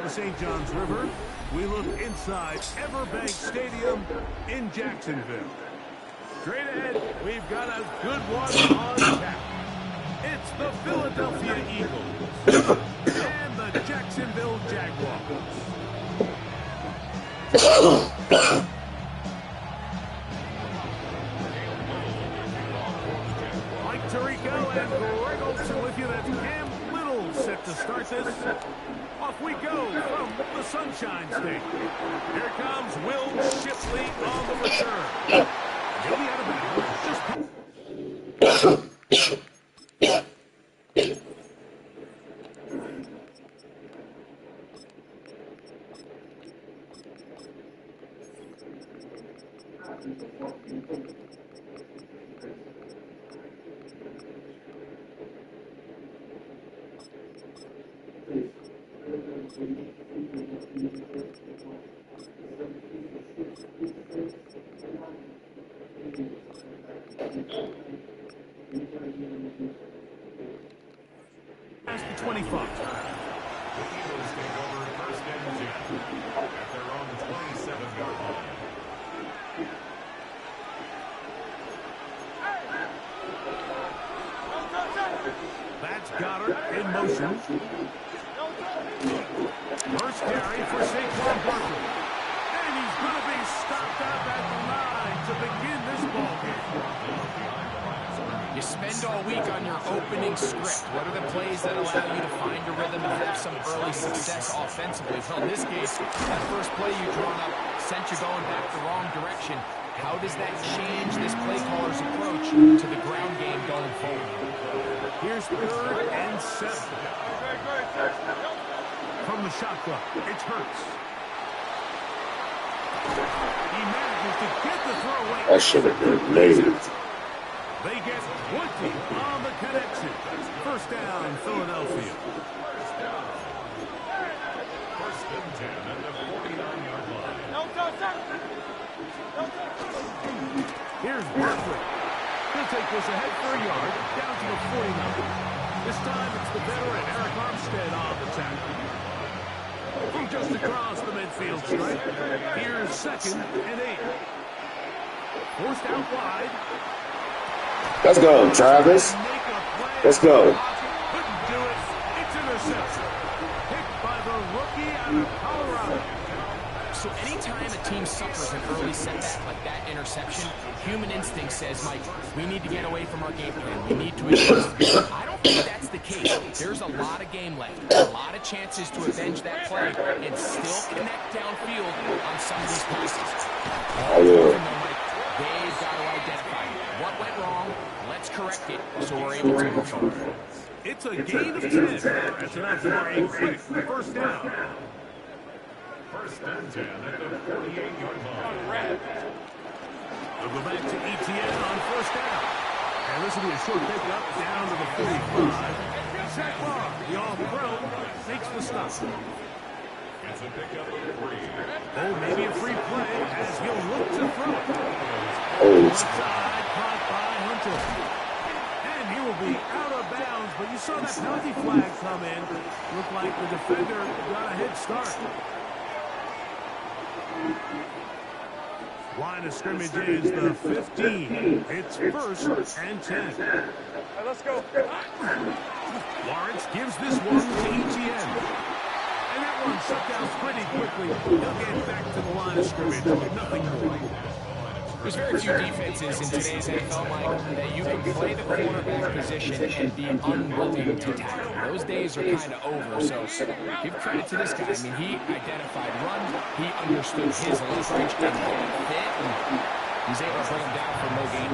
the St. Johns River, we look inside Everbank Stadium in Jacksonville. Straight ahead, we've got a good one on tap. It's the Philadelphia Eagles and the Jacksonville Jaguars. Mike Tirico and Greg Olsen with you. That's Cam Little set to start this. Off we go from the Sunshine State. Here comes Will Shipley on the return. He'll be out of bounds. Past the 25. The Eagles take over first and 10 at their own 27-yard line. That's Goddard in motion. First carry for Saquon Barkley. And he's going to be stopped out at the line to begin this ballgame. You spend all week on your opening script. What are the plays that allow you to find a rhythm and have some early success offensively? Well, in this case, that first play you drawn up sent you going back the wrong direction. How does that change this play caller's approach to the ground game going forward? Here's 3rd and 7. From the shotgun, it's Hurts. He manages to get the throw away. That should have been later. They get 20 on the connection. First down, Philadelphia. First and 10 at the 49-yard line. Here's Barkley. He'll take this ahead for a yard, down to the 49. This time it's the veteran Eric Armstead on the tackle. From just across the midfield stripe, here's 2nd and 8. Forced out wide. Let's go, Travis. Let's go. Couldn't do it. It's interception. Picked by the rookie out of Colorado. So anytime a team suffers an early setback like that interception, human instinct says, Mike, we need to get away from our game plan. We need to adjust. I don't think that's the case. There's a lot of game left, a lot of chances to avenge that play and still connect downfield on some of these passes. They've got to identify what went wrong. Let's correct it so we're able to move forward. It's a gain of 10. That's enough for a quick first down. First and 10 at the 48-yard line. They'll go back to Etienne on first down. And this will be a short pickup down to the 45. Zach Barr, the all-pro, makes the stop. It's a pickup of 3. Oh, maybe a free play as he'll look to throw it. Oh, Side caught by Hunter. And he will be out of bounds, but you saw that penalty flag come in. Looked like the defender got a head start. Line of scrimmage is the 15. It's 1st and 10. Let's go. Lawrence gives this one to Etienne. And that one shut down pretty quickly. He'll get back to the line of scrimmage with nothing more. There's very few defenses in today's NFL, Mike, that you can play the quarterback position and be unwilling to tackle. Those days are kind of over, so give credit to this guy. I mean, he identified run, he understood his leverage and fit, and he's able to bring him down for no gain.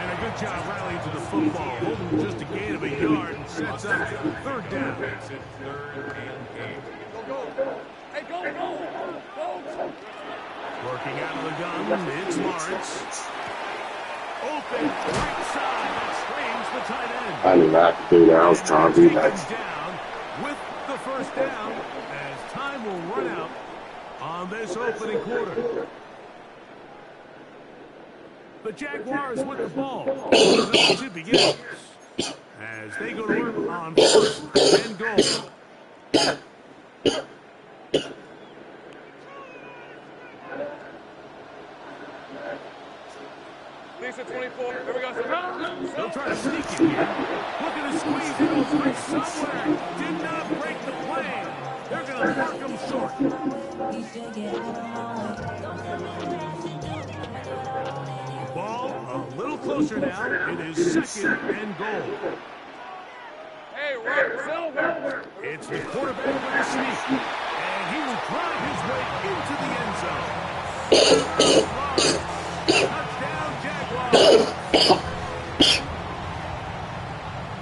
And a good job rallying to the football, holding just a gain of a yard and sets up 3rd down. Makes it 3rd and 8. Go. Hey, go. Working out of the gun, it's Lawrence. Open right side, that screams the tight end. I did not do that. I was trying to do that. Down with the first down as time will run out on this opening quarter. The Jaguars with the ball. To begin as they go to work on 1st and goal. Here we go. They'll try to sneak it here. Looking to squeeze it open somewhere. Did not break the plane. They're going to mark him short. Ball a little closer now. It is second and goal. Hey, Rob Silver. It's the quarterback with a sneak. And he will drive his way into the end zone. Touchdown, Jaguars.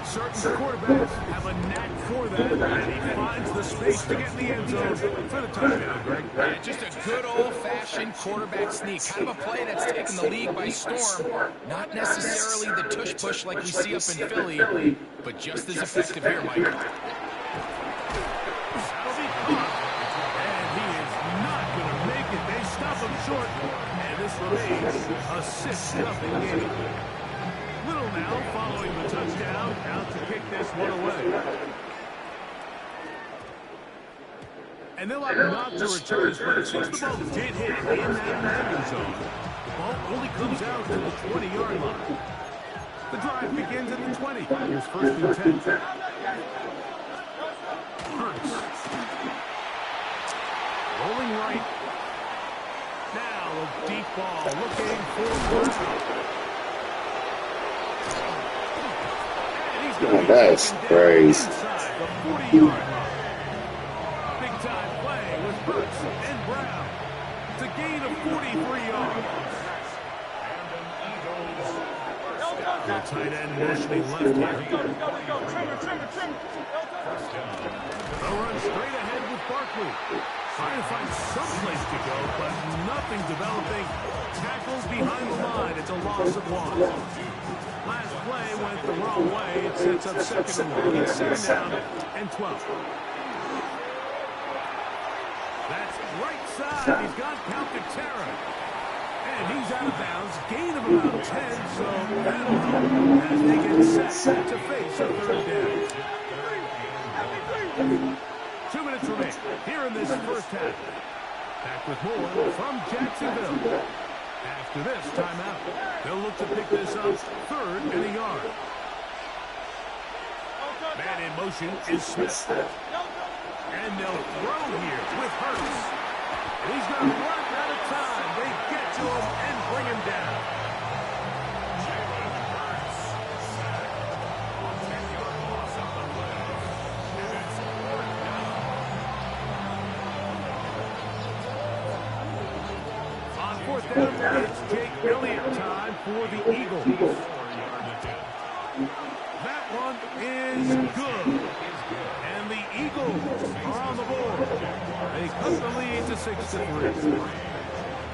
Certain quarterbacks have a knack for that, and he finds the space to get in the end zone for the touchdown, Greg. Yeah, just a good old-fashioned quarterback sneak. Kind of a play that's taken the league by storm. Not necessarily the tush-push like we see up in Philly, but just as effective here, Mike. That'll be caught, and he is not going to make it. They stop him short, and this remains a 6-0 game. Little now following the touchdown, out to kick this one away. And they'll have not to return his play. Since the ball did hit in that landing zone, the ball only comes out to the 20-yard line. The drive begins at the 20. Here's 1st and 10. Hurts. Rolling right. Now a deep ball looking for Burton. That's crazy. The 40-yard line. Big-time play with Hurts and Brown. It's a gain of 43 yards. The tight end motioning left here. They'll run straight ahead with Barkley. Trying to find some place to go, but nothing developing. Tackles behind the line. It's a loss of one. Last play went the wrong way. It sets up 2nd and 1. It's 2nd down and 12. That's right side. He's got Calcaterra. And he's out of bounds. Gain of about 10, so that'll help as they get set to face a 3rd down. 2 minutes remain here in this first half. Back with more from Jacksonville. After this timeout, they'll look to pick this up 3rd and a yard. Man in motion is Smith. And they'll throw here with Hurts. And he's going to run out of time. They get to him and bring him down. On 4th down, it's Jake Elliott time for the Eagles. That one is good. And the Eagles are on the board. They cut the lead to 6-3.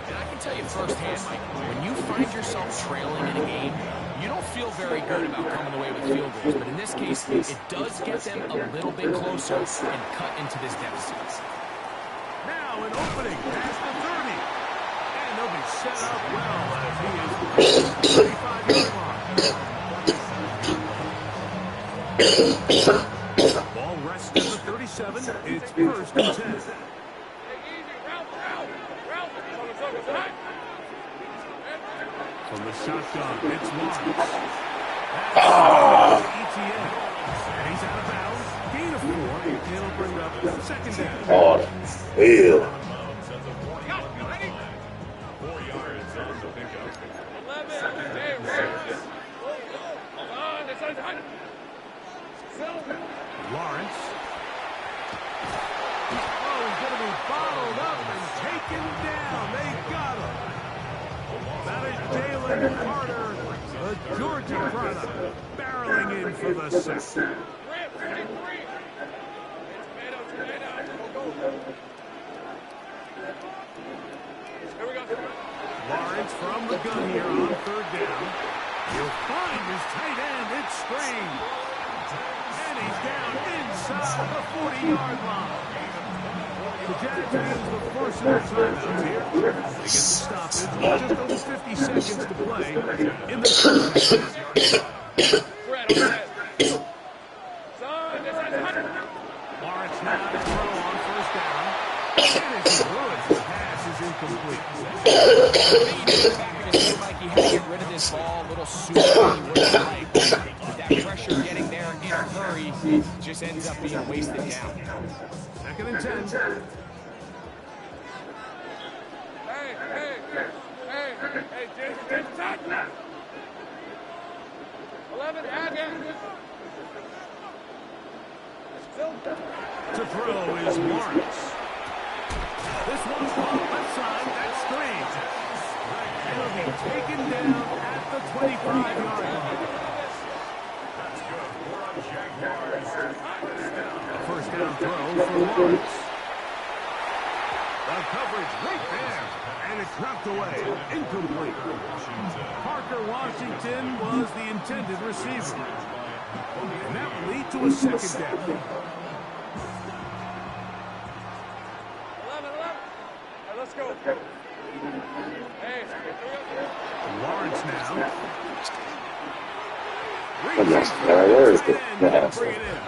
And I can tell you firsthand, Mike, when you find yourself trailing in a game, you don't feel very good about coming away with field goals. But in this case, it does get them a little bit closer and cut into this deficit. Now an opening past the 30. And they'll be set up well as he is 35-yard line. Ball rests at the 37. It's 1st and 10. From the shotgun, it's Lawrence. That's ETN. And he's out of bounds. Gain of 4. It'll bring up 2nd down. Oh, hell. 4 yards on the pickup. 11. Lawrence. Oh, he's going to be bottled up and taken down. They got him. That is Jalen Carter, the Georgia product, barreling in for the sack. Lawrence from the gun here on 3rd down. He'll find his tight end. It's Strange. And he's down inside the 40-yard line. The Jags use the first of their timeouts here. They get the stoppage with just over 50 seconds to play in the first half. Lawrence now to throw on 1st down. And as he throws, the pass is incomplete. Back in his head, Mike, he had to get rid of this ball a little sooner than he would have liked. With that pressure getting there in a hurry, it just ends up being a wasted down. 2nd and 10. Hey, Jason, touch! 11, add in. To throw is Lawrence. This one's caught left side. That's strange. It'll be taken down at the 25-yard line. A first down throw for Lawrence. The coverage right there. And it's knocked away. Incomplete. Parker Washington was the intended receiver. And that will lead to a 2nd down. 11. Hey, let's go. Hey, Lawrence now.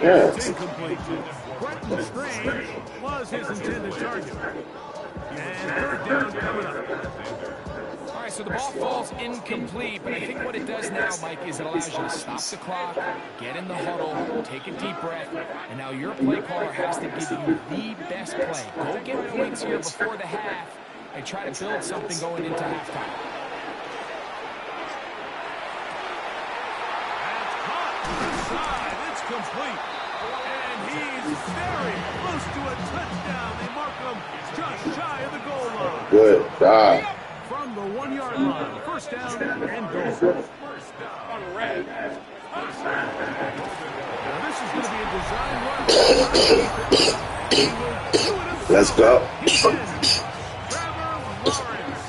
Yes. It's incomplete. Quentin Strange was his intended target. And 3rd down coming up. All right, so the ball falls incomplete, but I think what it does now, Mike, is it allows you to stop the clock, get in the huddle, take a deep breath, and now your play caller has to give you the best play. Go get points here before the half and try to build something going into halftime. That's caught to the side. It's complete. And he's very close to a touchdown. They mark him just shy of the goal line. Good job. From the 1-yard line, 1st down and goal. on red. Now this is going to be a design run. He will do it himself. Let's go. He's in. Trevor Lawrence.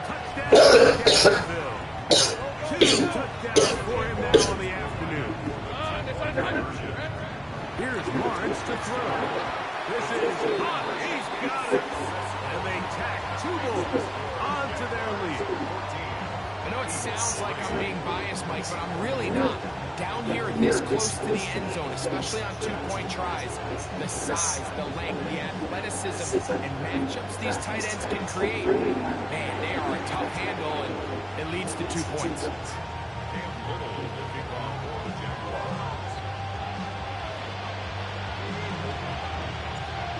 Touchdown Jacksonville. 2 touchdowns for him now on the afternoon. Here's Lawrence to throw. This is hot. He's got it. And they tack 2 balls onto their lead. I know it sounds like I'm being biased, Mike, but I'm really not. Down here this close to the end zone, especially on 2-point tries, the size, the length, the athleticism, and matchups these tight ends can create, man, they are a tough handle, and it leads to 2 points.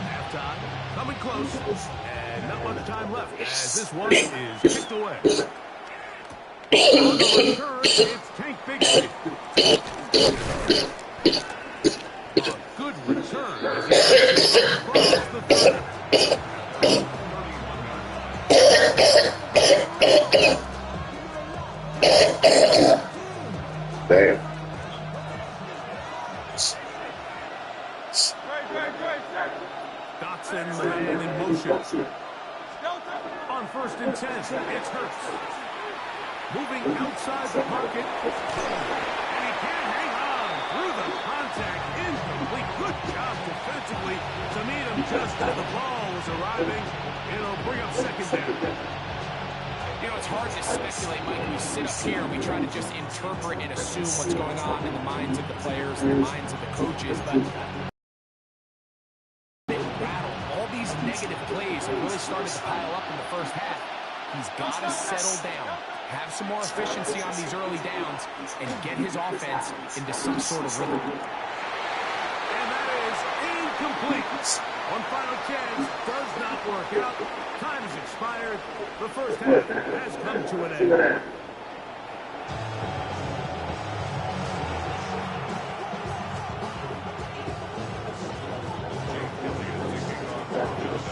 Halftime, coming close, and not much time left as this one is kicked away. On the return, it's Tank Bigsby. A good return as he across the 30. Damn. Dotson, the man in motion. On 1st and 10, it's Hurts. Moving outside the pocket. And he can't hang on through the contact. Incomplete. Good job defensively to meet him just as the ball was arriving. It'll bring up 2nd down. You know, it's hard to speculate, Mike. We sit up here and we try to just interpret and assume what's going on in the minds of the players and the minds of the coaches, but all these negative plays have really started to pile up in the first half. He's got to settle down, have some more efficiency on these early downs, and get his offense into some sort of rhythm. And that is incomplete. One final chance does not work out. Time has expired. The first half has come to an end.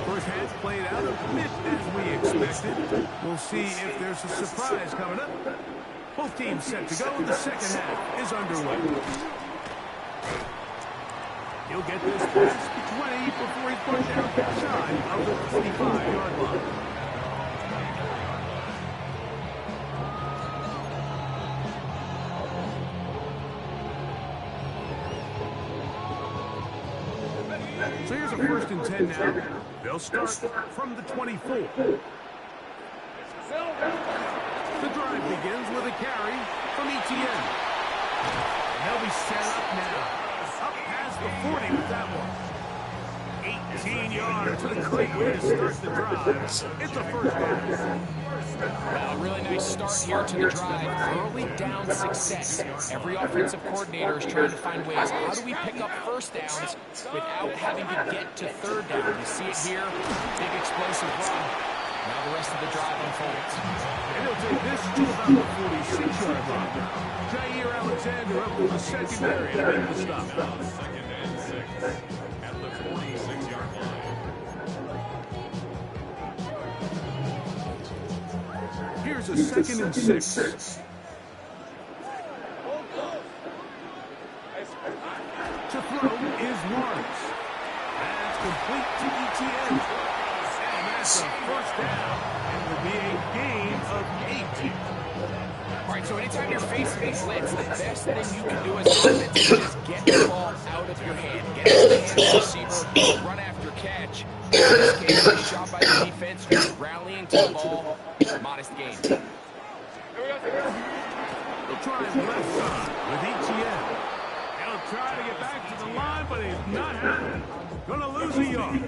First half played out a bit as we expected. We'll see if there's a surprise coming up. Both teams set to go. The second half is underway. He'll get this past 20 before he's pushed outside of the 25-yard line. So here's a 1st and 10 now. They'll start from the 24. The drive begins with a carry from Etienne. And they'll be set up now. Up past the 40 with that one. 18 yards. What a great way to start the drive. It's a first down. Well, a really nice start here to the drive. Early down success. Every offensive coordinator is trying to find ways. How do we pick up first downs without having to get to third down? You see it here. Big explosive run. Now the rest of the drive unfolds. And he'll take this to about the 46-yard line. Jair Alexander up to the secondary to make the stop. Second and 6 at the 46-yard line. Here's a second and 6. To throw is Lawrence. That's complete to ETN. And that's a first down. And will be a gain of 8. All right, so anytime you're facing a blitz, the best thing you can do as an offense is just get the ball out of your hand. Get it to the hand of the receiver, run after catch. In this case, nice job by the defense, just rallying to the ball. Modest gain. They'll try his left side with ETN. He'll try to get back to the line, but he's not happening. Gonna lose a yard.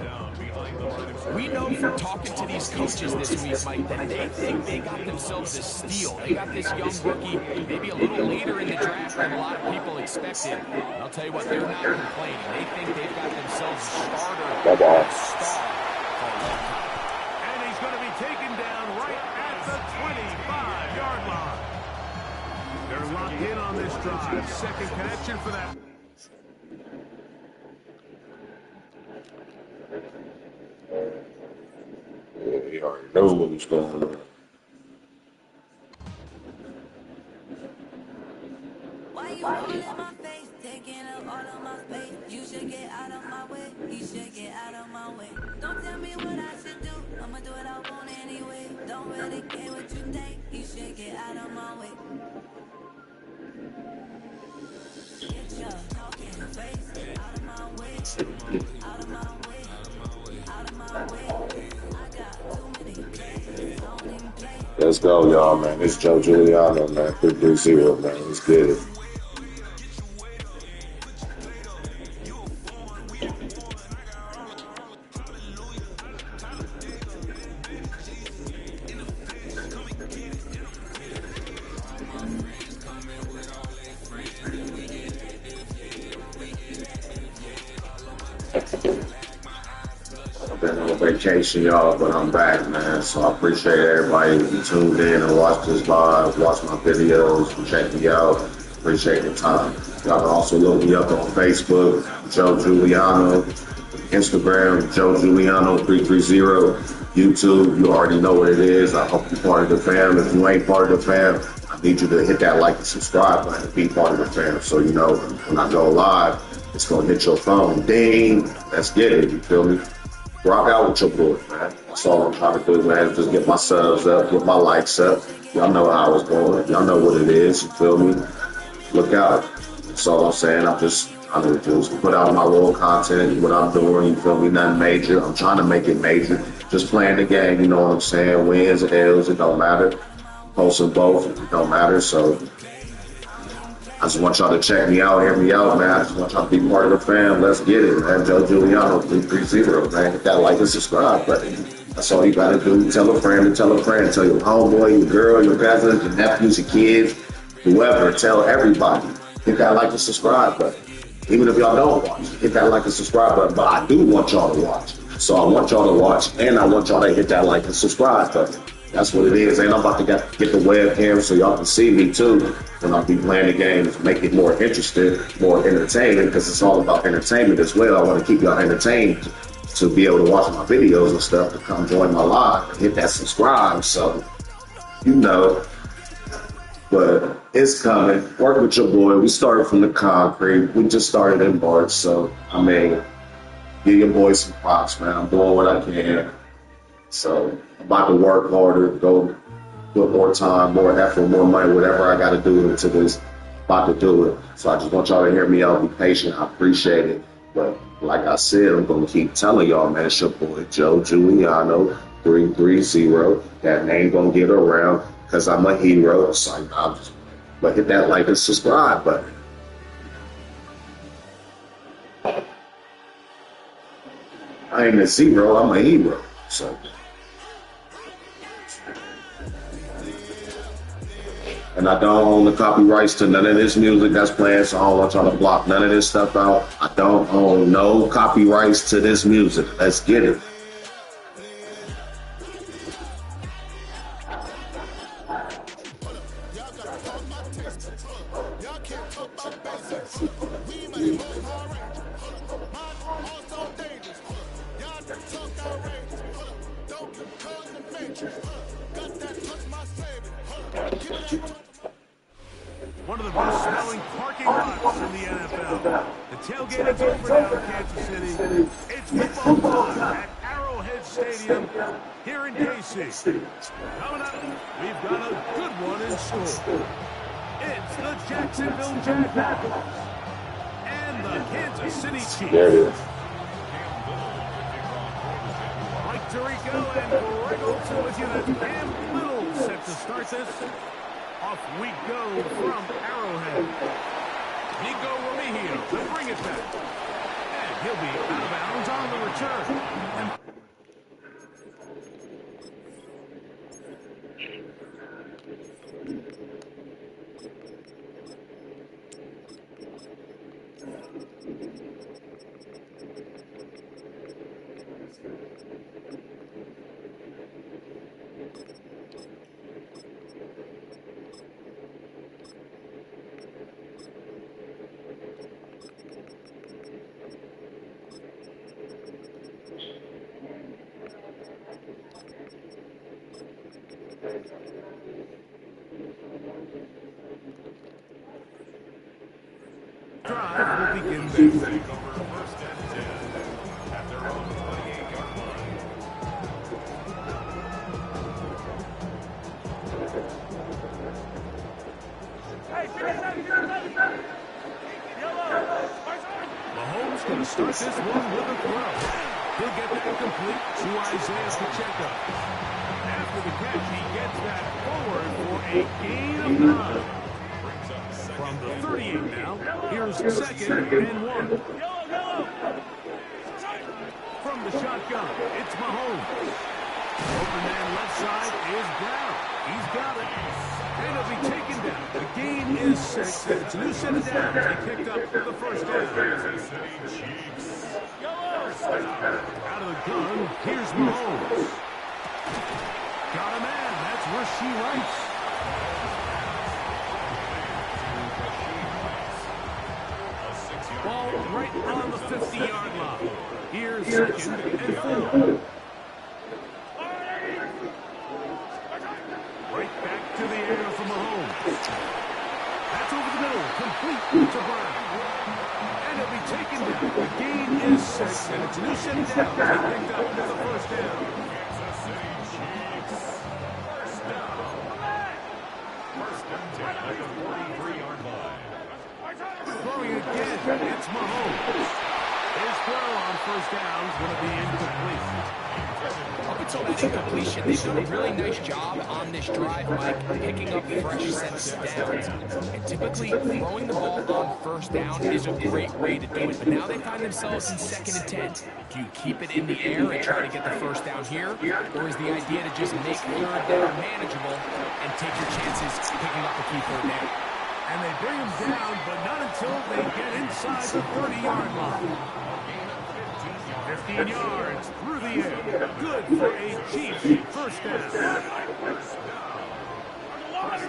We know from talking to these coaches this week, Mike, that they think they got themselves a steal. They got this young rookie maybe a little later in the draft than a lot of people expected. And I'll tell you what, they're not complaining. They think they've got themselves a starter, star for a long time. And he's going to be taken down right at the 25-yard line. They're locked in on this drive. Second connection for that. Yeah, he already knows what was going on. Why you all in my face, taking up all of my space? You should get out of my way. You should get out of my way. Don't tell me what I should do. I'ma do what I want anyway. Don't really care what you think. You should get out of my way. Get your talking face out of my way. Out of my way. Out of my way. I got too many places. Don't even play. Let's go, y'all, man. It's Joe Giuliano, man. 330, man. Let's get it. Been on vacation, y'all, but I'm back, man. So I appreciate everybody who tuned in and watched this live, watched my videos, and checked me out. Appreciate the time. Y'all can also look me up on Facebook, Joe Giuliano, Instagram, Joe Giuliano 330, YouTube. You already know what it is. I hope you're part of the fam. If you ain't part of the fam, I need you to hit that like and subscribe button and be part of the fam. So you know when I go live, it's gonna hit your phone. Ding! Let's get it. You feel me? Rock out with your boy, man. That's all I'm trying to do, man. Just get my subs up, get my likes up. Y'all know how it's going. Y'all know what it is. You feel me? Look out. That's all I'm saying. I'm just put out my little content, what I'm doing. You feel me? Nothing major. I'm trying to make it major. Just playing the game. You know what I'm saying? Wins or L's, it don't matter. Posting both, it don't matter. So I just want y'all to check me out, hear me out, man. I just want y'all to be part of the fam. Let's get it, man. Joe Giuliano 330, man. Hit that like and subscribe button. That's all you gotta do. Tell a friend and tell a friend. Tell your homeboy, your girl, your cousins, your nephews, your kids, whoever. Tell everybody. Hit that like and subscribe button. Even if y'all don't watch, hit that like and subscribe button. But I do want y'all to watch. So I want y'all to watch, and I want y'all to hit that like and subscribe button. That's what it is. And I'm about to get the webcam so y'all can see me too when I be playing the games. Make it more interesting, more entertaining, because it's all about entertainment as well. I want to keep y'all entertained to be able to watch my videos and stuff, to come join my live and hit that subscribe. So, you know, but it's coming. Work with your boy. We started from the concrete. We just started in March. So, I mean, give your boy some props, man. I'm doing what I can. So I'm about to work harder, go put more time, more effort, more money, whatever I got to do into this. About to do it. So I just want y'all to hear me out, be patient. I appreciate it. But like I said, I'm going to keep telling y'all, man, it's your boy, Joe Giuliano, 330. That name going to get around because I'm a hero. So but hit that like and subscribe button. ain't a zero. I'm a hero. So. And I don't own the copyrights to none of this music that's playing, so I don't want y'all to block none of this stuff out. I don't own no copyrights to this music. Let's get it. One of the best smelling parking lots in the NFL. The tailgate is over now in Kansas City. It's football time at Arrowhead Stadium here in KC. Coming up, we've got a good one in store. It's the Jacksonville Jaguars and the Kansas City Chiefs. Mike Tirico and Greg Olsen with you. That's Cam Little set to start this. Off we go from Arrowhead. Nico Remigio to bring it back. And he'll be out of bounds on the return. Drive will begin this. Take over first and 10 at their own 28-yard line. Mahomes going to start this one with a throw. He'll get that complete to Isaiah Pacheco. After the catch, he gets that forward for a gain of 9. From the 38 now, here's 2nd and 1. From the shotgun, it's Mahomes. Open man left side is Brown. He's got it. And he'll be taken down. The gain is 6. It's a new set of downs. He picked up the first down. Out of the gun, here's Mahomes. Got a man. That's Rashee Rice. Ball right on the 50-yard line. Here's 2nd and 4. Right back to the air for Mahomes. That's over the middle, complete to Brown. And he'll be taken down. The gain is 6, and it's a new set of downs. He picked up the first down. Kansas City Chiefs. First down. First and 10 at the 43-yard line. Throwing again, it's Mahomes. His throw on first down is going to be incomplete. Up until that incompletion, they've done a really nice job on this drive, Mike, picking up fresh sets of downs. And typically, throwing the ball on first down is a great way to do it. But now they find themselves in 2nd and 10. Do you keep it in the air and try to get the first down here? Or is the idea to just make 3rd down manageable and take your chances picking up the key 3rd down? And they bring him down, but not until they get inside the 30-yard line. 15 yards through the air. Good for a Chiefs first down. First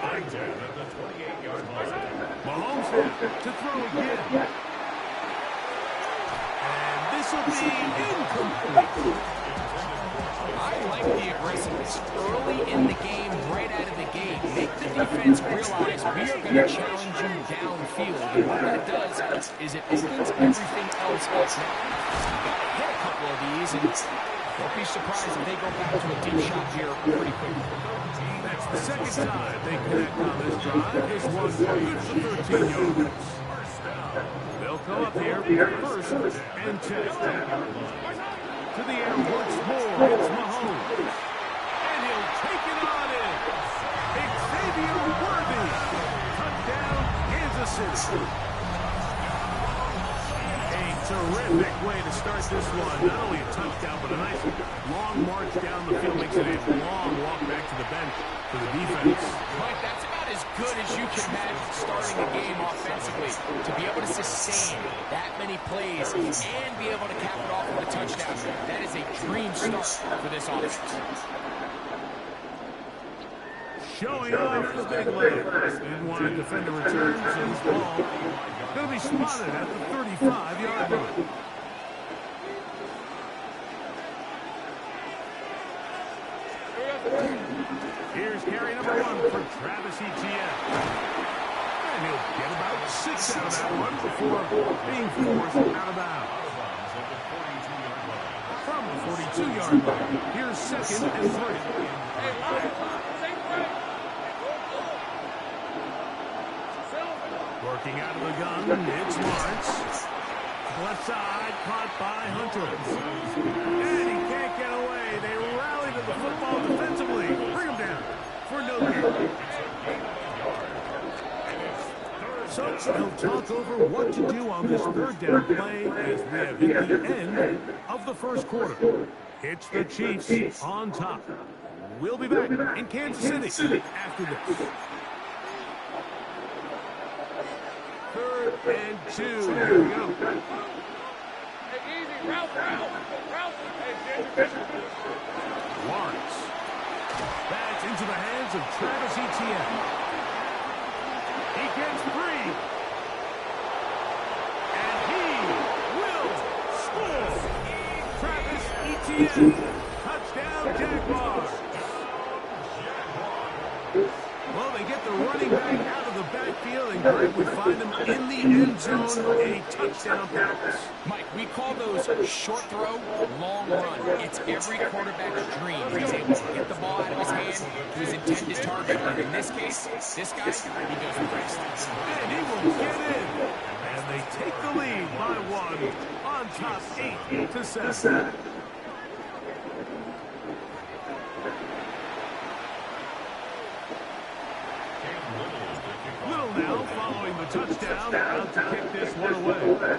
and 10 at the 28-yard line. Mahomes to throw again. And this will be incomplete. I like the aggressiveness early in the game, right out of the gate. Make the defense realize we are going to challenge you downfield. And what that does is it opens everything else up. Now, you got to hit a couple of these, and don't be surprised if they go back to a deep shot here pretty quickly. That's the 2nd time they connect on this drive. This one's good for 13 yards. They'll come up here first and 10. To the air once more, it's Mahomes. And he'll take it on in. Xavier Worthy. Touchdown, Kansas City. A terrific way to start this one. Not only a touchdown, march down the field makes it a long walk back to the bench for the defense. Mike, that's about as good as you can imagine starting a game offensively. To be able to sustain that many plays and be able to cap it off with a touchdown, that is a dream start for this offense. Showing off the big legs. Didn't want to defend the return, so this ball going to be spotted at the 35-yard line. Here's carry number 1 for Travis Etienne. And he'll get about 6 out of that one before being forced out of bounds. From the 42-yard line, here's 2nd and 3. Hey, Lions, take break. Working out of the gun, it's Lawrence. Left side, caught by Hunter. And he can't get away. They rally to the football defensively. Bring him down for no gain. So he'll talk over what to do on this 3rd down play as we have hit the end of the first quarter. It's the Chiefs on top. We'll be back in Kansas City after this. 3rd and 2. Here we go. Hey, easy, route. Hey, Ginger. Lawrence. That's into the hands of Travis Etienne. He gets free. And he will score. Travis Etienne. Touchdown, Jaguars. Well, they get the running back out of the backfield, and Greg would find him in the end zone, a touchdown pass. Mike, we call those short throw, long run. It's every quarterback's dream. He's able to get the ball out of his hand to his intended target. And in this case, this guy, he does the rest. And he will get in. And they take the lead by 1 on top 8-7. Little now following the touchdown, out to kick this one away.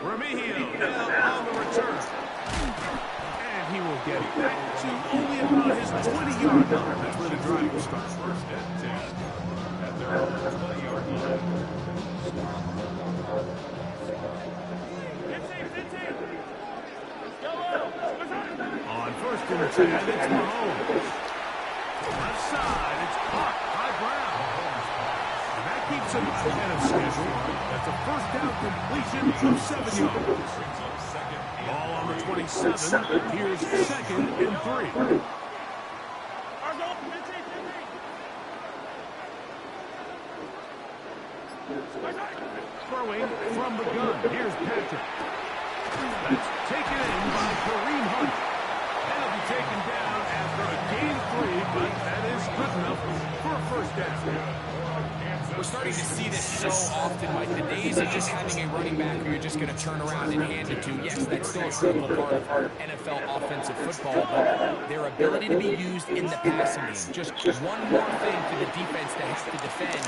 Remigio now on the return. And he will get it back to only about his 20-yard line. That's where the drive will start. 1st and 10 at their own 20-yard line. On 1st and 10, it's Mahomes. Left side, it's caught by Brown. And that keeps him ahead of schedule. That's a 1st down completion of 7 yards. Ball on the 27. Here's 2nd and 3. Throwing from the gun. Here's Patrick. That's taken in by Kareem Hunt. That'll be taken down after a gain of 3, but that is good enough for a 1st down. We're starting to see this so often, Mike. The days of just having a running back who you're just going to turn around and hand it to, yes, that's still a critical part of NFL offensive football, but their ability to be used in the passing game. Just one more thing for the defense that has to defend.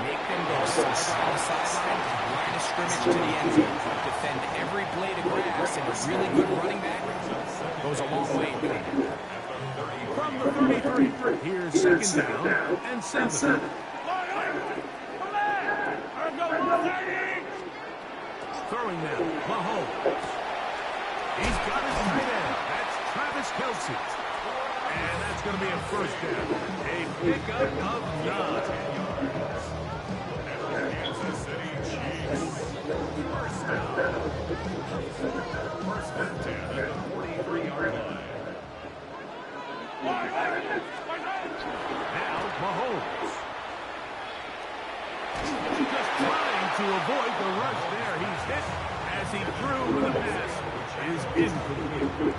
Make them go sideline to sideline, line of scrimmage to the end zone. Defend every blade of grass, and a really good running back goes a long way in doing that. From the 33, here's 2nd down and 7. Throwing now, Mahomes. He's got his tight end. That's Travis Kelce. And that's going to be a 1st down. A pickup of 9. Kansas City Chiefs. 1st down. 1st and 10 at the 43-yard line. Now, Mahomes. Just trying to avoid the rush there. He's hit as he threw with a pass, which is incomplete.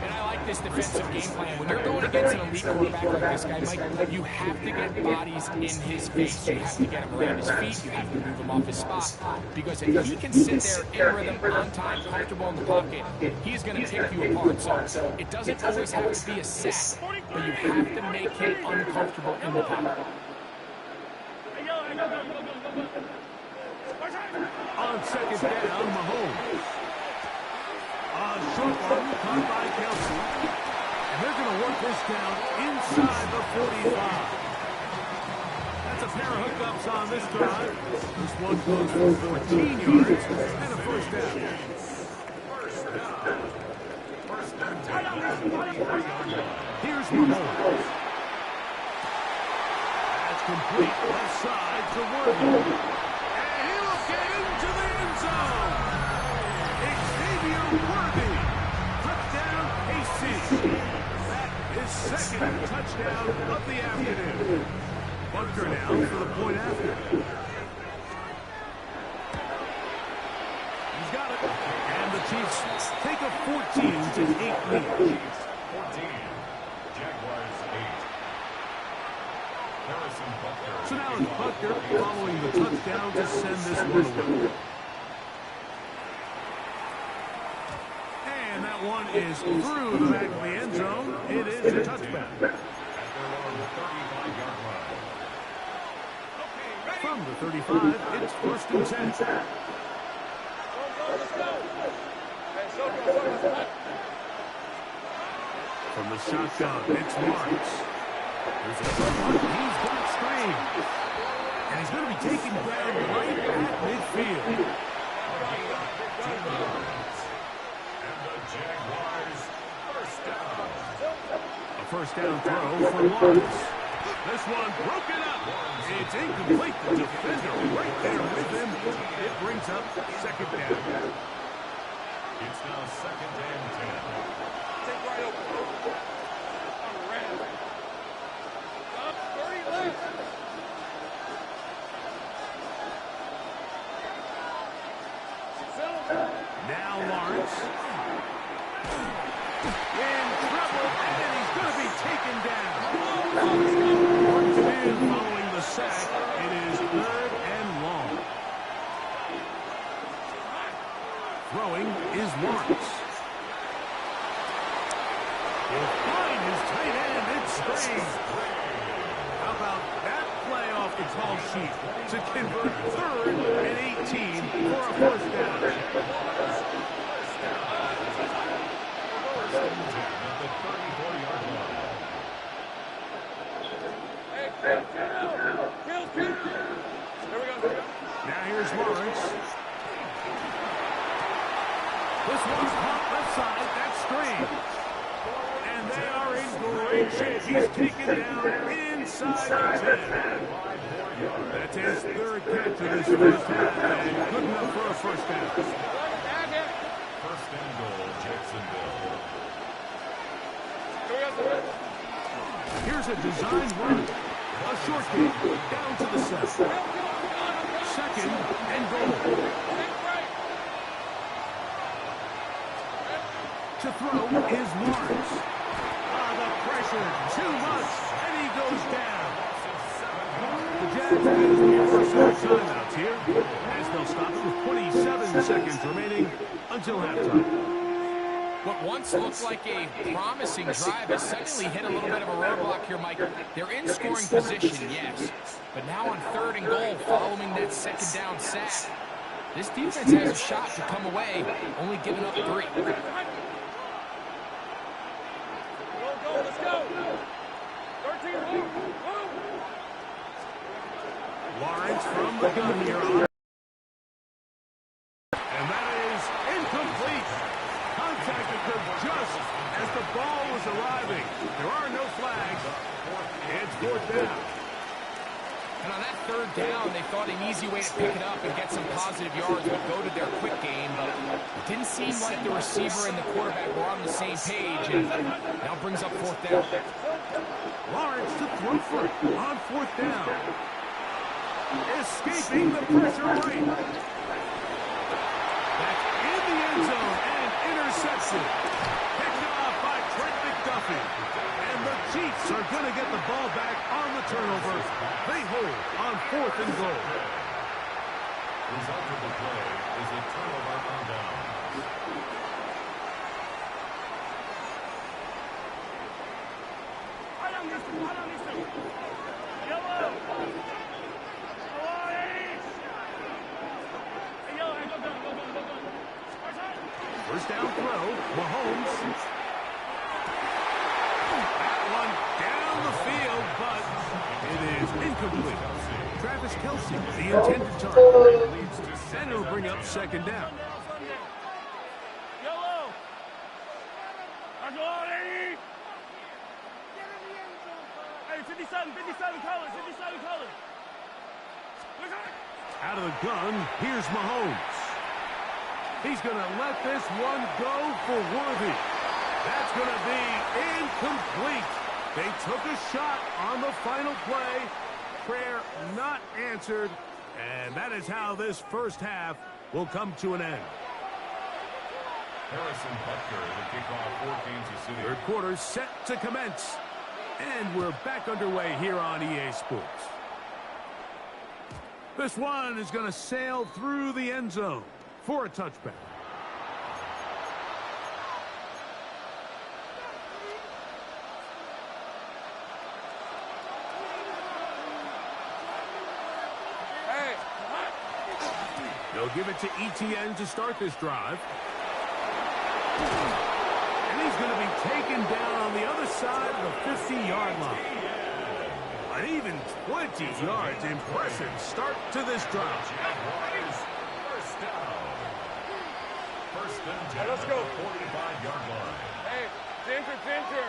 And I like this defensive game plan. When you're going against an elite quarterback like this guy, Mike, you have to get bodies in his face. You have to get him around his feet. You have to move him off his spot. Because if he can sit there in rhythm, on time, comfortable in the pocket, he's going to pick you apart. So it doesn't always have to be a sack, but you have to make him uncomfortable in the pocket. On 2nd down, Mahomes. caught by Kelsey. And they're going to work this down inside the 45. That's a pair of hookups on this drive. This one goes for 14 yards and a first down. Here's Mahomes. That's complete left side to Worthy. And he'll get into the end zone. Xavier Worthy. Touchdown, KC. That is second touchdown of the afternoon. Bunker now for the point after. He's got it. And the Chiefs take a 14-8 lead. 14. Jaguars 8. Harrison Butker. So now it's Butker following the touchdown to send this one away. And that one is through the back of the end zone. It is a touchback. At their own 35-yard line. From the 35, it's first and 10. Let's go. Hey, so From the shotgun, it's Marks. There's a throw. He's got screen. And he's going to be taken down right at midfield. And the Jaguars first down. A first down throw for Lawrence. This one broken up. It's incomplete. The defender right there with him. It brings up second down. It's now second and 10. take right over. On the red. Up 30 left. Now Lawrence. In trouble, and he's going to be taken down. Marks in following the sack. It is third and long. Throwing is Lawrence. He'll find his tight end. It's Strange. How about that play off the call sheet to convert third and 18 for a first down? At the 34-yard line. Here we go. Now here's Lawrence. This one's caught left side. That's Strange. And they are in great shape. He's taken down inside the 10. That's his third catch of this first half. And good enough for a first down. First and goal, Jacksonville. Here's a design run. A short game down to the 7. Second and goal. To throw is Lawrence. The pressure, too much, and he goes down. The Jags will use the personal timeouts here, as they'll stop it with 27 seconds remaining until halftime. What once looked like a promising drive has suddenly hit a little bit of a roadblock here, Mike. They're in scoring position, yes, but now on third and goal following that second down sack. This defense has a shot to come away, only giving up 3. Let's go. 13 Lawrence from the gun here on. And that is incomplete. Contact occurred just as the ball was arriving. There are no flags. It's fourth down. And on that third down, they thought an easy way to pick it up and get some positive yards would go to their quick game, but it didn't seem like the receiver and the quarterback were on the same page, and now brings up fourth down. Lawrence to throw for it on fourth down. Escaping the pressure right. That's in the end zone and intercepted. Picked off by Trent McDuffie. And the Chiefs are going to get the ball back on the turnover. They hold on fourth and goal. Result of the play is a turnover on down. First down throw. Mahomes. That one down the field, but it is incomplete. Travis Kelce, the intended target. And it'll bring up second down. Yellow. Let's go, Eddie. Hey, 57 colors, 57 colors. Out of the gun, here's Mahomes. He's going to let this one go for Worthy. That's going to be incomplete. They took a shot on the final play. Prayer not answered. And that is how this first half will come to an end. Harrison Butker, the kickoff for Kansas City. Third quarter set to commence. And we're back underway here on EA Sports. This one is going to sail through the end zone for a touchback. Hey. They'll give it to ETN to start this drive. And he's going to be taken down on the other side of the 50-yard line. An even 20 yards. Impressive start to this drive. First down. First and 10. Hey, let's go. 45-yard line. Hey, Ginger.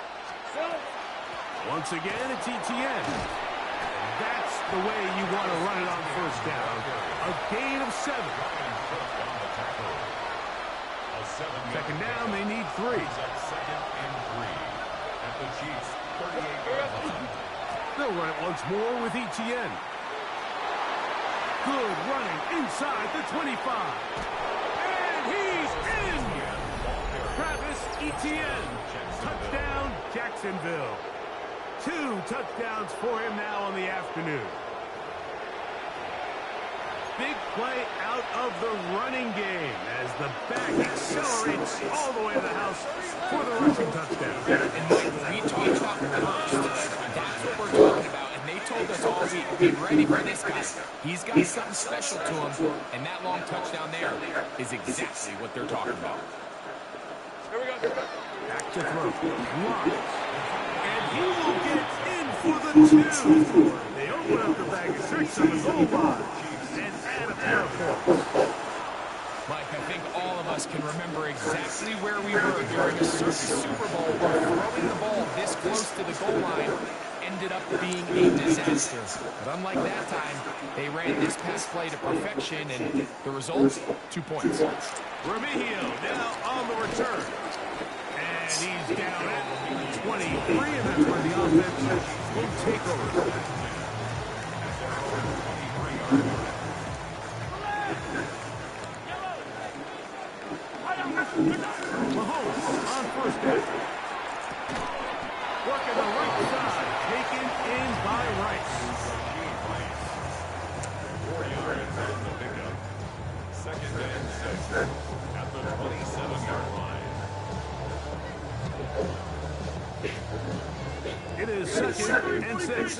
Once again, it's ETN. And that's the way you want to run it on first down. A gain of 7. Second down, they need 3. Second and 3. At the Chiefs' 38-yard line. They'll run it once more with ETN. Good running inside the 25. And he's in! Travis Etienne. Touchdown, Jacksonville. 2 touchdowns for him now on the afternoon. Big play out of the running game as the back accelerates all the way to the house for the rushing touchdown. And Mike, we talked about the burst. That's what we're talking about. And they told us all week, be ready for this guy. He's got something special to him. And that long touchdown there is exactly what they're talking about. Here we go. Back to throw. Lines. And he will get in for the 2. They open up the bag of 6 on the goal line. And add a pair of points. Mike, I think all of us can remember exactly where we were during a certain Super Bowl where throwing the ball this close to the goal line ended up being a disaster. But unlike that time, they ran this pass play to perfection, and the result, 2 points. Remigio now on the return. And he's down at the 23, and that's where the offense will take over. Mahomes on first down. Working the right side, taken in by Rice. 4 yards on the pickup. Second and 6 at the 27-yard line. It is second and 6.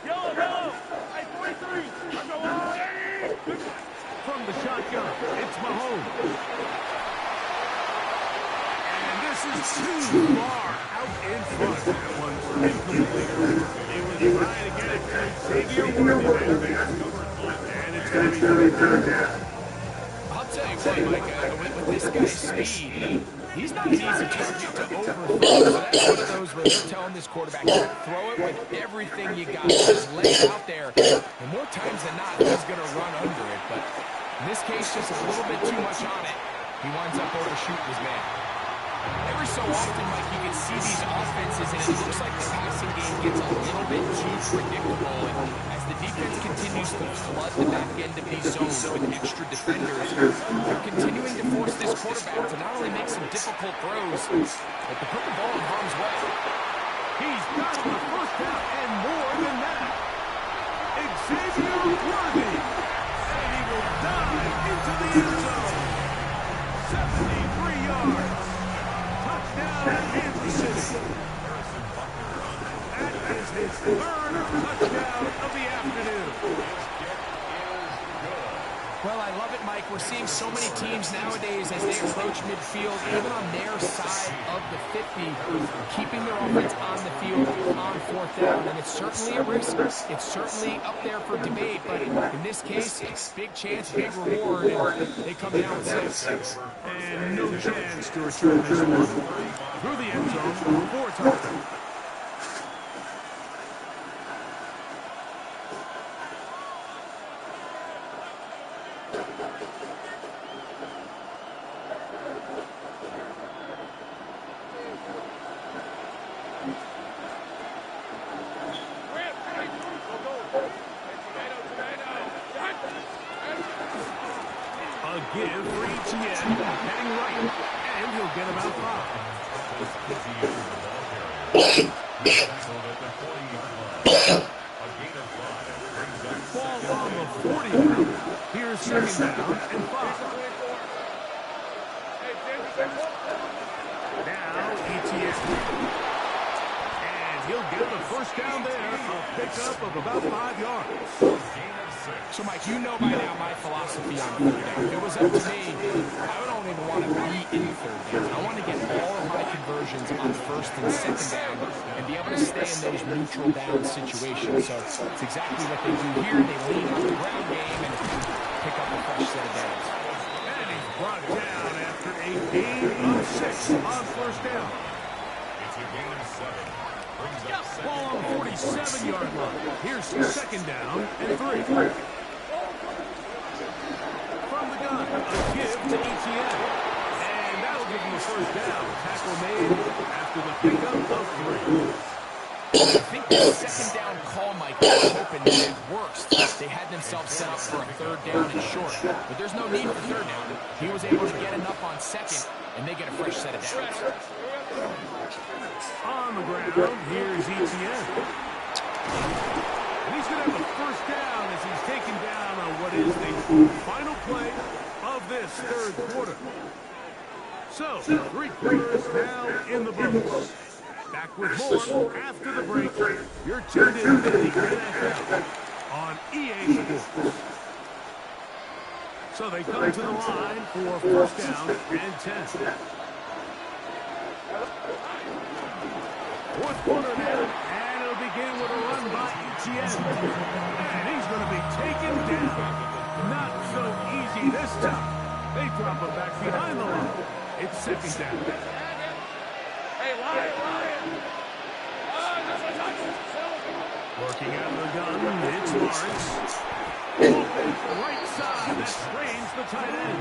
Yellow. Hey, 43. Let's go, From the shotgun, it's Mahomes. And this is too far out in front. That one's incomplete. He was trying to get it to Xavier Worthy. And it's going to be third down. I'll tell you what, Mike, with this guy's speed, he's not an easy target to overthrow. So that's one of those where they're telling this quarterback, throw it with everything you got. Just lay it out there. And more times than not, he's going to run under it. But in this case, just a little bit too much on it. He winds up overshooting his man. Every so often, Mike, you can see these offenses, and it looks like the passing game gets a little bit too predictable. And as the defense continues to flood the back end of these zones with extra defenders, they're continuing to force this quarterback to not only make some difficult throws, but to put the ball in harm's way. He's got the first down and more than that. Xavier Worthy. And he will dive into the end zone. 73 yards. Touchdown, Kansas City. That is his third touchdown of the afternoon. Well, I love it, Mike. We're seeing so many teams nowadays as they approach midfield, even on their side of the 50, keeping their offense on the field on fourth down. And it's certainly a risk. It's certainly up there for debate. But in this case, big chance, big reward, and they come down with 6. And no chance to return this one. Through the end zone for a touchdown. A give for Etienne, heading right, and he'll get about 5. Ball on the 40 now. Here's second down and 5. Now Etienne. And he'll get the first down there. A pickup of about 5 yards. So, Mike, you know by now my philosophy on third down. If it was up to me, I don't even want to be in third down. I want to get all of my conversions on first and second down and be able to stay in those neutral down situations. So it's exactly what they do here. They lean on the ground game and pick up a fresh set of downs. And he's brought down after a gain of 6 on first down. It's a gain of 7. Ball on the 47-yard line. Here's second down and 3. From the gun, a give to Etienne. And that'll give him a first down. Tackle made after the pickup of 3. I think the second down call, Mike, was hoping that it works. They had themselves set up for a third down and short. But there's no need for third down. He was able to get enough on second, and they get a fresh set of downs. On the ground, here's Etienne. And he's going to have a first down as he's taken down on what is the final play of this third quarter. So, 3 quarters now in the books. Back with more after the break. You're tuned in to the NFL on EA Sports. So they come to the line for first down and 10. Fourth quarter now, and it'll begin with a run by Etienne. And he's going to be taken down. Not so easy this time. They drop him back behind the line. It's second down. Hey, Lion! Working out of the gun, it's Lawrence. Right side, that strains the tight end.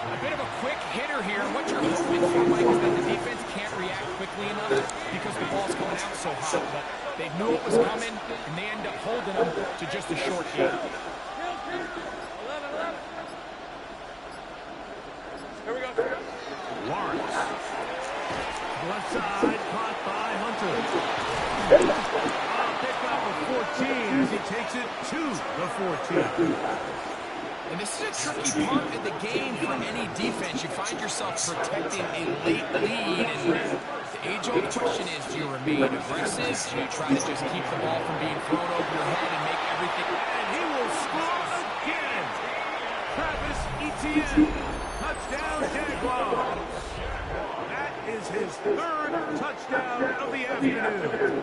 A bit of a quick hitter here. What you're hoping for, Mike, is that the defense can't react quickly enough because the ball's coming out so hot. But they knew it was coming, and they end up holding them to just a short gain. Here we go. Lawrence. Left side, caught by Hunter. Pick up a 14 as he takes it to the 14. And this is a tricky part of the game for any defense. You find yourself protecting a late lead, and the age-old question is, do you remain aggressive? Do you try to just keep the ball from being thrown over your head and make everything... And he will score again. Travis Etienne, touchdown Jaguars. That is his 3rd touchdown of the afternoon.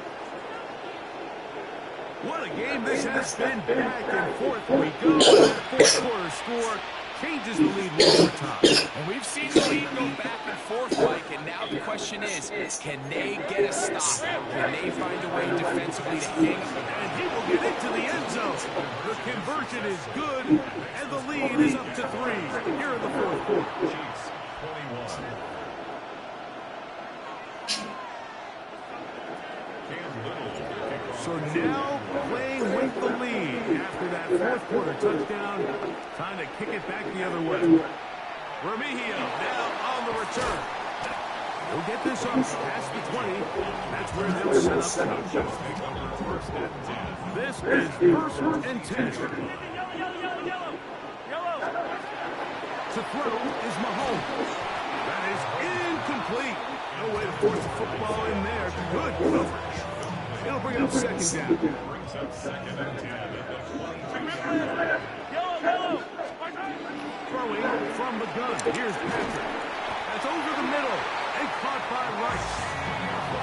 What a game this has been. Back and forth we go. That fourth quarter score changes the lead one more time. And we've seen the lead go back and forth, Mike, and now the question is, can they get a stop? Can they find a way defensively to hang? And he will get into the end zone. The conversion is good, and the lead is up to 3 here in the fourth quarter. Chiefs, 21. So now playing with the lead after that fourth quarter touchdown. Time to kick it back the other way. Remigio now on the return. He'll get this up past the 20. That's where they'll set up the hook. This is first and 10. To throw is Mahomes. That is incomplete. No way to force the football in there. Good coverage. It'll bring up second down. Brings up second and 10 at the 22. Throwing from the gun. Here's Patrick. That's over the middle and caught by Rice.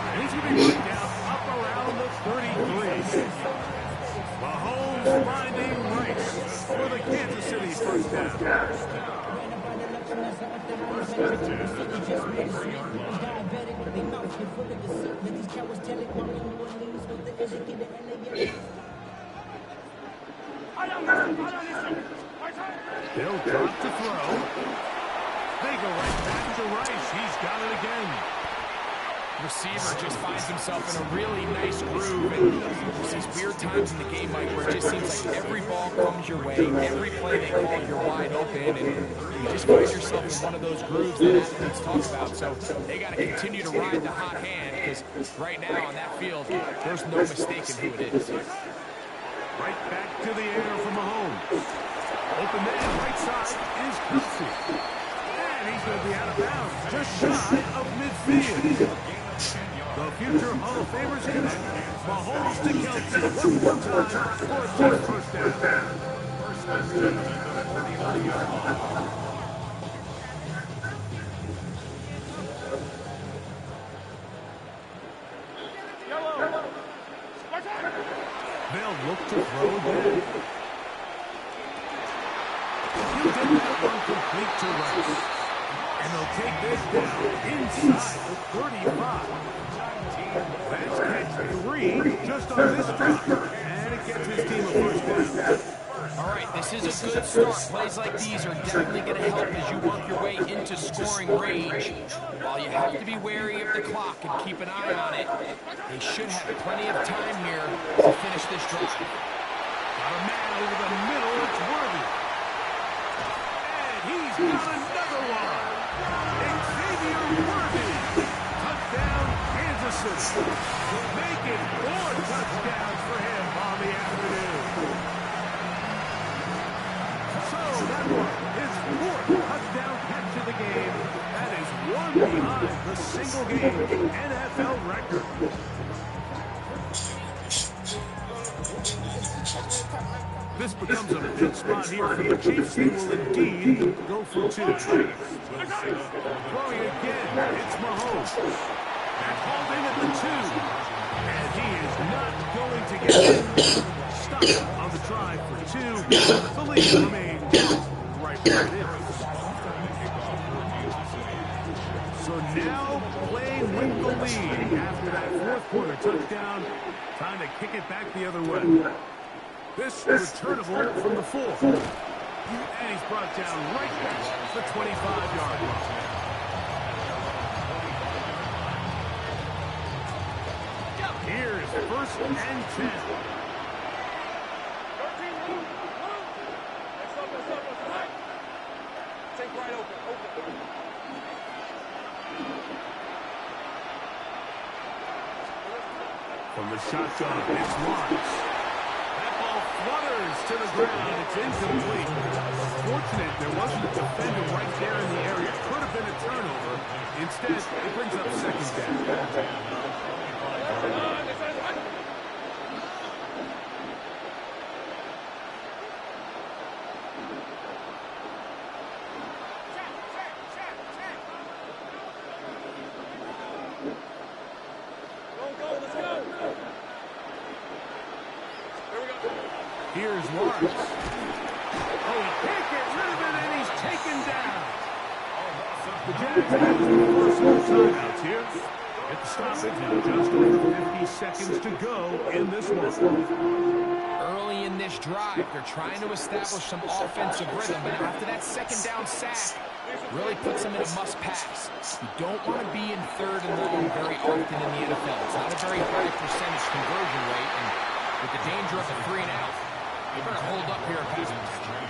And he's going to be right down up around the 33. Mahomes finding Rice for the Kansas City first down. They'll drop to throw. They go right back to Rice. He's got it again. Receiver just finds himself in a really nice groove, and there's these weird times in the game, Mike, where it just seems like every ball comes your way, every play they call, you're wide open, and you just find yourself in one of those grooves that athletes talk about. So they got to continue to ride the hot hand, because right now on that field, there's no mistaking who it is. Right back to the air for Mahomes. Open man, right side is Kelsey. And he's going to be out of bounds, just shy of midfield. The future Hall of Famers connect. Mahomes to Kelsey one more time for a team first down. They'll look to throw again. You did that one complete to Rice. And they'll take this down inside the 35. That's catch 3 just on this drive. And it gets his team a first down. All right, this is a good start. Plays like these are definitely going to help as you work your way into scoring range. While you have to be wary of the clock and keep an eye on it, they should have plenty of time here to finish this drive. Got a man over the middle, it's Worthy. And he's got another one. Xavier Worthy. Touchdown, Kansas City. Making 4 touchdowns for him on the afternoon. So that one, his 4th touchdown catch of the game. That is one behind the single-game NFL record. This becomes a big spot here for the Chiefs. They will indeed go for 2. Throwing again, it's Mahomes. They're called in at the 2. And he is not going to get in. Stop on the try for 2. The lead remains right where it is. So now playing with the lead after that 4th quarter touchdown. Time to kick it back the other way. This returnable from the 4. And he's brought down right back the 25-yard line. Here's 1st and 10. Take right open. From the shotgun, it's Lawrence. That ball flutters to the ground. It's incomplete. Fortunate there wasn't a defender right there in the area. Could have been a turnover. Instead, it brings up 2nd down. Here's Lawrence. Oh, he can't get rid of it, and he's taken down. The Jags have the personal timeouts here. At the stoppage now, just over 50 seconds to go in this one. Early in this drive, they're trying to establish some offensive rhythm, but after that 2nd down sack, really puts them in a must-pass. You don't want to be in 3rd and long very often in the NFL. It's not a very high percentage conversion rate, and with the danger of a 3 and out, you better hold up here and pass protection.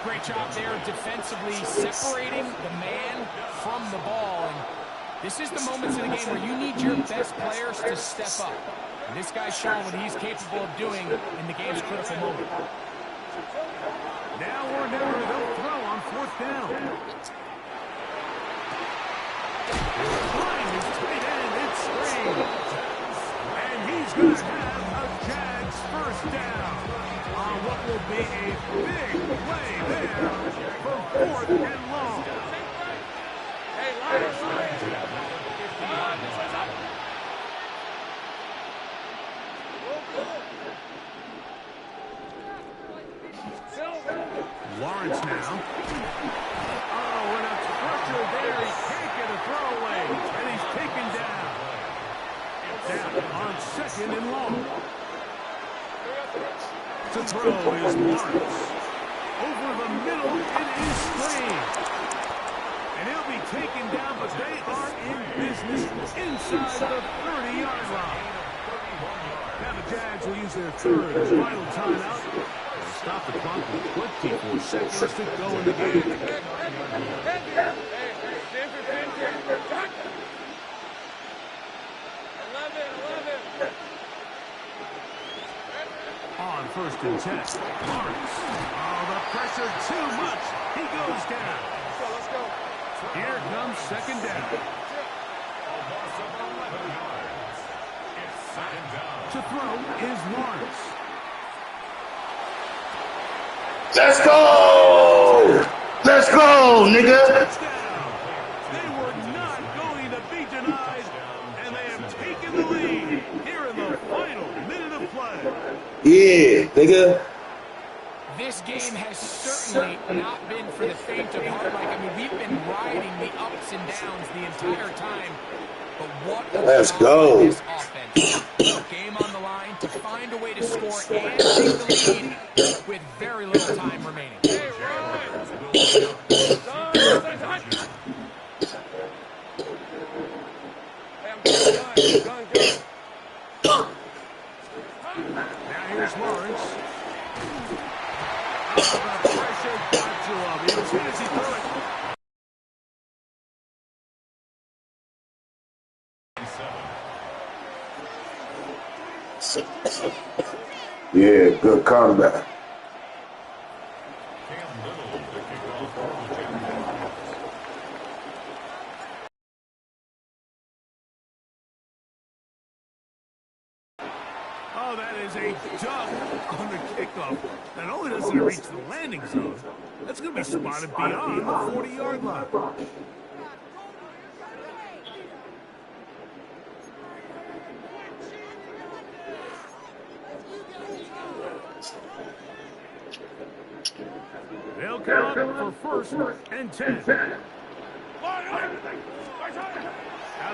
Great job there defensively separating the man from the ball. And this is the moments in the game where you need your best players to step up. And this guy's showing what he's capable of doing in the game's critical moment. Now or never, they'll throw on 4th down. Behind his tight end, it's Strange. And he's going to have a Jags first down. on what will be a big play there for 4th and long. Hey, line. Lawrence now. Oh, and a pressure there. He can't get a throwaway, and he's taken down. Down on 2nd and long. To throw is Lawrence. Over the middle, it is Green. And he'll be taken down, but they are in business inside the 30-yard line. Now the Jags will use their 3rd and final timeout. Stop the clock with 24 seconds to go in the game. On 1st and 10, Lawrence. Oh, the pressure too much. He goes down. Let's go. Here comes 2nd down. To throw is Lawrence. Let's go! Let's go, nigga! Touchdown. They were not going to be denied, and they have taken the lead here in the final minute of play. Yeah, nigga. This game has certainly not been for the faint of heart. Like, I mean, we've been riding the ups and downs the entire time. But what a Let's job go. by this offense. Game on the line to find a way to score and take the lead with very little time remaining. Hey, I'm done. Now here's Lawrence. Oh, the pressure got to him. He was hit as he threw it. Yeah, good comeback. Oh, that is a dunk on the kickoff. Not only doesn't it reach the landing zone, that's going to be spotted beyond the 40-yard line. They'll come up for 1st and 10. Out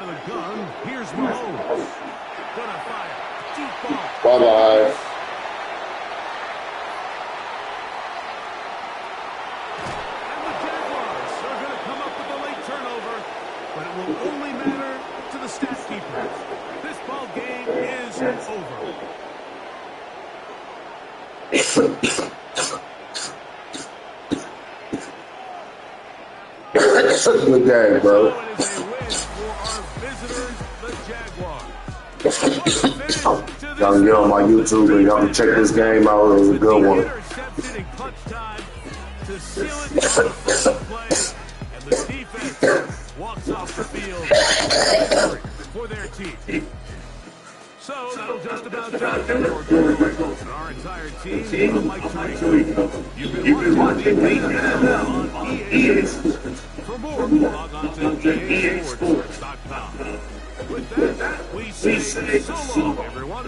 of the gun, here's Mahomes. Gonna fire. Deep ball. Bye-bye. And the Jaguars are going to come up with a late turnover, but it will only matter to the stat keepers. This ball game is over. Good game, bro. So it is a win for our visitors, the Jaguars. Y'all can get on my YouTube and y'all can check this game out. It was a good one. Intercepted in clutch time to seal it with a final play, and the defense walks off the field for their team. So that'll just about do it for our entire team. I'm Mike Tirico. You've been watching the NFL on EA Sports. For more, log on to EASports.com. With that, we say so long, everyone.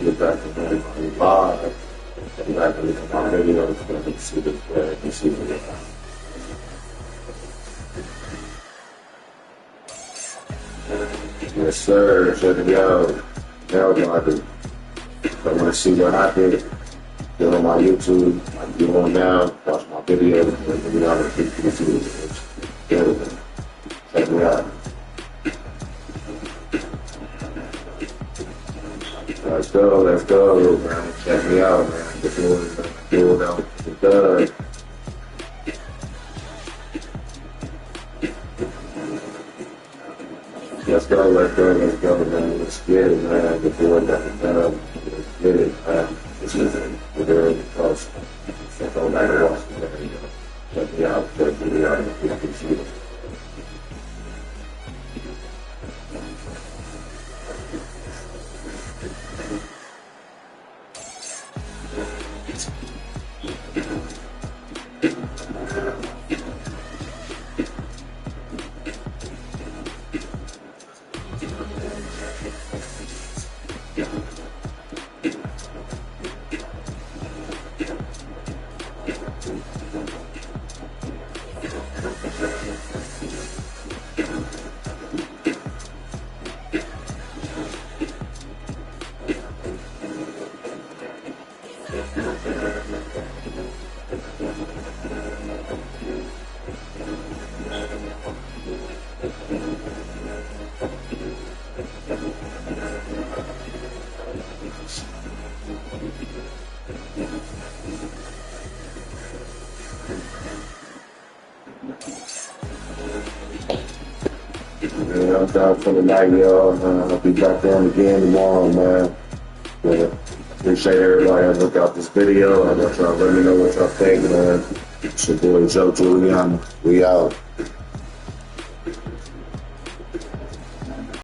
get back to the live. Get back and look at my videos and see the play and see the Yes, sir. Check it out. Now, Martin. If I want to see what I did, get on my YouTube. I can get on now, watch my videos, and then we all keep everything. Check me out. Let's go, man. Check me out, man. Do it out the third. Let's go, man. Let's get it, man. Before that, let's get it, man. This is it. We're there because it's all night to watch the video. Check me out, if you can see it. Yeah, I'm done for the night, y'all. I'll be back on again tomorrow, man. Yeah. Appreciate everybody that look out this video. I want y'all let me know what y'all think, man. It's your boy Joe Giuliano. We out.